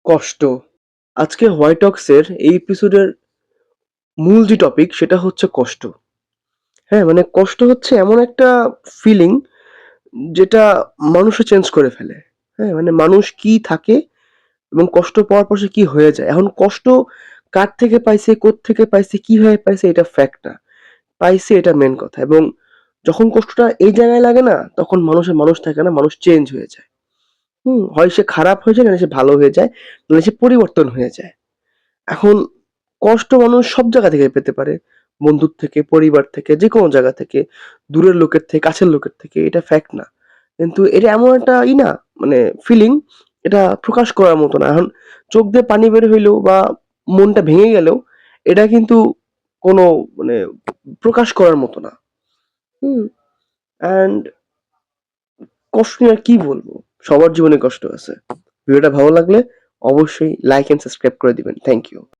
কষ্ট। আজকে হোয়াইট টক্সের এই এপিসোডের মূল যে টপিক সেটা হচ্ছে কষ্ট। হ্যাঁ, মানে কষ্ট হচ্ছে এমন একটা ফিলিং যেটা মানুষে চেঞ্জ করে ফেলে। হ্যাঁ, মানে মানুষ কি থাকে এবং কষ্ট পাওয়ার পর সে কি হয়ে যায়। এখন কষ্ট কার থেকে পাইছে, কোত্থেকে পাইছে, কিভাবে পাইছে এটা ফ্যাক্ট না। পাইছে এটা মেন কথা। এবং যখন কষ্টটা এই জায়গায় লাগে না তখন মানুষের মানুষ থাকে না, মানুষ চেঞ্জ হয়ে যায়। হয় সে খারাপ হয়ে যায়, নাহলে সে ভালো হয়ে যায়, নাহলে সে পরিবর্তন হয়ে যায়। এখন কষ্ট মানুষ সব জায়গা থেকে পেতে পারে। বন্ধুর থেকে, পরিবার থেকে, যেকোনো জায়গা থেকে, দূরের লোকের থেকে, কাছের লোকের থেকে, এটা ফ্যাক্ট না। কিন্তু এটা এমন একটা না, মানে ফিলিং, এটা প্রকাশ করার মতো না। এখন চোখ দিয়ে পানি বের হইলেও বা মনটা ভেঙে গেলেও এটা কিন্তু কোনো মানে প্রকাশ করার মতো না। হুম অ্যান্ড কষ্ট নিয়ে আর কি বলবো, সবার জীবনে কষ্ট আছে। ভিডিওটা ভালো লাগলে অবশ্যই লাইক এন্ড সাবস্ক্রাইব করে দিবেন। Thank you.